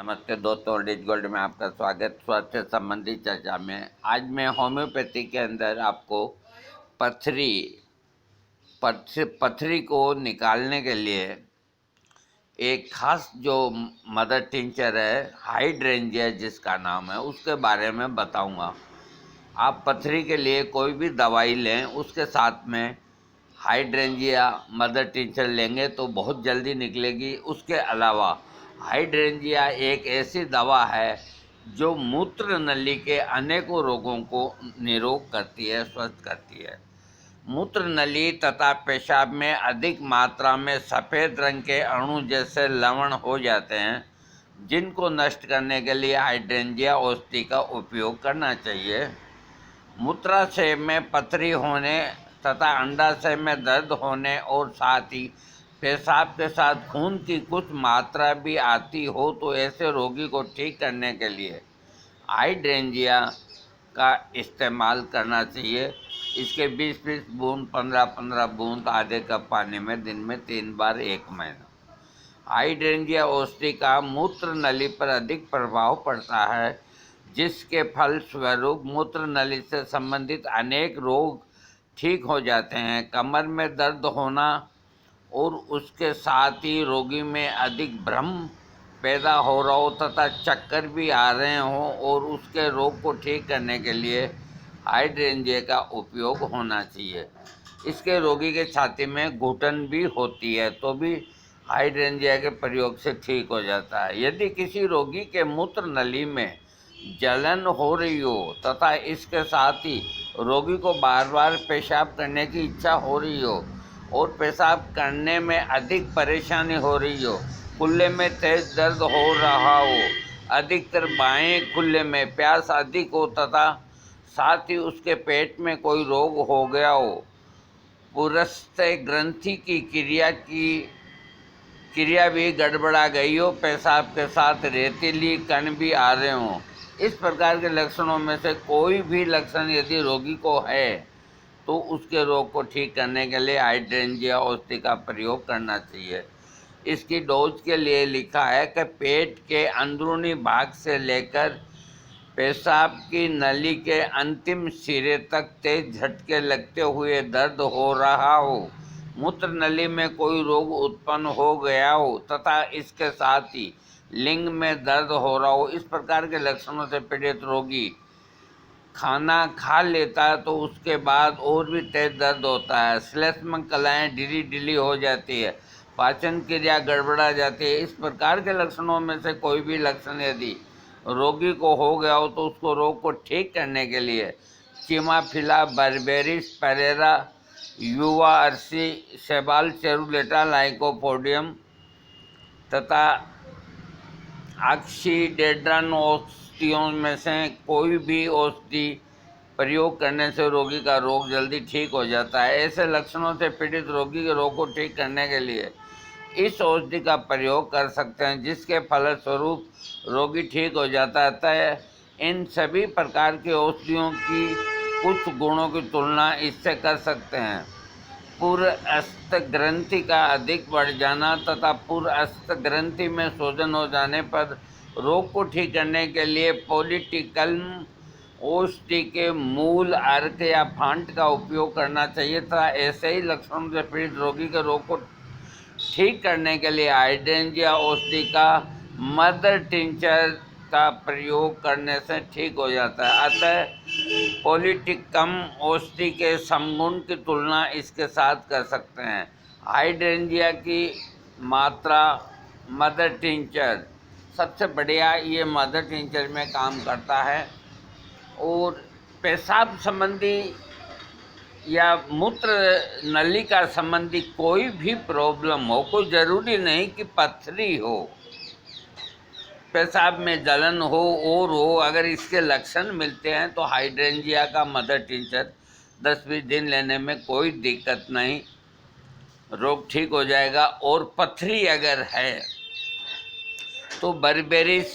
नमस्ते दोस्तों, डिज गोल्ड में आपका स्वागत। स्वास्थ्य संबंधी चर्चा में आज मैं होम्योपैथी के अंदर आपको पथरी को निकालने के लिए एक खास जो मदर टिंचर है, हाइड्रेंजिया जिसका नाम है, उसके बारे में बताऊंगा। आप पथरी के लिए कोई भी दवाई लें, उसके साथ में हाइड्रेंजिया मदर टिंचर लेंगे तो बहुत जल्दी निकलेगी। उसके अलावा हाइड्रेंजिया एक ऐसी दवा है जो मूत्र नली के अनेकों रोगों को निरोग करती है, स्वस्थ करती है। मूत्र नली तथा पेशाब में अधिक मात्रा में सफ़ेद रंग के अणु जैसे लवण हो जाते हैं, जिनको नष्ट करने के लिए हाइड्रेंजिया औषधि का उपयोग करना चाहिए। मूत्राशय में पथरी होने तथा अंडाशय में दर्द होने और साथ ही पेशाब के साथ खून की कुछ मात्रा भी आती हो तो ऐसे रोगी को ठीक करने के लिए हाइड्रेंजिया का इस्तेमाल करना चाहिए। इसके 20-20 बूंद, 15-15 बूंद आधे कप पानी में दिन में 3 बार 1 महीना। हाइड्रेंजिया औषधि का मूत्र नली पर अधिक प्रभाव पड़ता है, जिसके फलस्वरूप मूत्र नली से संबंधित अनेक रोग ठीक हो जाते हैं। कमर में दर्द होना और उसके साथ ही रोगी में अधिक भ्रम पैदा हो रहा हो तथा चक्कर भी आ रहे हों और उसके रोग को ठीक करने के लिए हाइड्रेंजिया का उपयोग होना चाहिए। इसके रोगी के छाती में घुटन भी होती है तो भी हाइड्रेंजिया के प्रयोग से ठीक हो जाता है। यदि किसी रोगी के मूत्र नली में जलन हो रही हो तथा इसके साथ ही रोगी को बार बार पेशाब करने की इच्छा हो रही हो और पेशाब करने में अधिक परेशानी हो रही हो, कुल्ले में तेज दर्द हो रहा हो, अधिकतर बाएं कुल्ले में प्यास अधिक हो तथा साथ ही उसके पेट में कोई रोग हो गया हो, पुरस्थ ग्रंथि की क्रिया भी गड़बड़ा गई हो, पेशाब के साथ रेतीली कण भी आ रहे हों, इस प्रकार के लक्षणों में से कोई भी लक्षण यदि रोगी को है तो उसके रोग को ठीक करने के लिए हाइड्रेंजिया औषधि का प्रयोग करना चाहिए। इसकी डोज के लिए लिखा है कि पेट के अंदरूनी भाग से लेकर पेशाब की नली के अंतिम सिरे तक तेज झटके लगते हुए दर्द हो रहा हो, मूत्र नली में कोई रोग उत्पन्न हो गया हो तथा इसके साथ ही लिंग में दर्द हो रहा हो, इस प्रकार के लक्षणों से पीड़ित रोगी खाना खा लेता है तो उसके बाद और भी तेज दर्द होता है, श्लेष्म कलाएँ ढीली हो जाती है, पाचन क्रिया गड़बड़ा जाती है। इस प्रकार के लक्षणों में से कोई भी लक्षण यदि रोगी को हो गया हो तो उसको रोग को ठीक करने के लिए चिमाफिला बर्बेरिस पेरेरा युवा अर्सी सेबाल चेरुलेटा लाइकोपोडियम तथा ऑक्सीडेड्रन औषधियों में से कोई भी औषधि प्रयोग करने से रोगी का रोग जल्दी ठीक हो जाता है। ऐसे लक्षणों से पीड़ित रोगी के रोग को ठीक करने के लिए इस औषधि का प्रयोग कर सकते हैं, जिसके फलस्वरूप रोगी ठीक हो जाता है। इन सभी प्रकार की औषधियों की कुछ गुणों की तुलना इससे कर सकते हैं। पुरस्थ ग्रंथि का अधिक बढ़ जाना तथा पुरस्थ ग्रंथि में सूजन हो जाने पर रोग को ठीक करने के लिए पॉलीटिकल्म औषधि के मूल, अर्क या फांट का उपयोग करना चाहिए तथा ऐसे ही लक्षणों से पीड़ित रोगी के रोग को ठीक करने के लिए हाइड्रेंजिया औषधि का मदर टिंचर का प्रयोग करने से ठीक हो जाता है। अतः पॉलीटिकम औषधि के समगुण की तुलना इसके साथ कर सकते हैं। हाइड्रेंजिया की मात्रा मदर टिंचर सबसे बढ़िया ये मदर टिंचर में काम करता है और पेशाब संबंधी या मूत्र नली का संबंधी कोई भी प्रॉब्लम हो, कोई ज़रूरी नहीं कि पथरी हो, पेशाब में जलन हो और हो, अगर इसके लक्षण मिलते हैं तो हाइड्रेंजिया का मदर टिंचर 10-20 दिन लेने में कोई दिक्कत नहीं, रोग ठीक हो जाएगा। और पथरी अगर है तो बर्बेरिस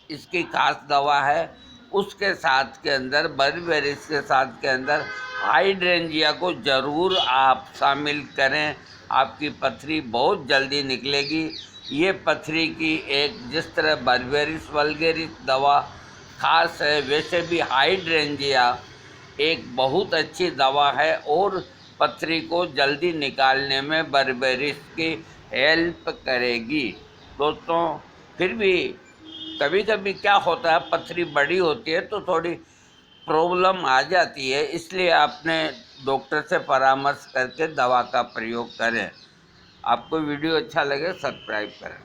इसकी खास दवा है, उसके साथ के अंदर बर्बेरिस के साथ के अंदर हाइड्रेंजिया को ज़रूर आप शामिल करें, आपकी पथरी बहुत जल्दी निकलेगी। ये पथरी की एक, जिस तरह बर्बेरिस वल्गेरिस दवा खास है, वैसे भी हाइड्रेंजिया एक बहुत अच्छी दवा है और पथरी को जल्दी निकालने में बर्बेरिस की हेल्प करेगी। दोस्तों, फिर भी कभी कभी क्या होता है, पथरी बड़ी होती है तो थोड़ी प्रॉब्लम आ जाती है, इसलिए आपने डॉक्टर से परामर्श करके दवा का प्रयोग करें। आपको वीडियो अच्छा लगे सब्सक्राइब करें।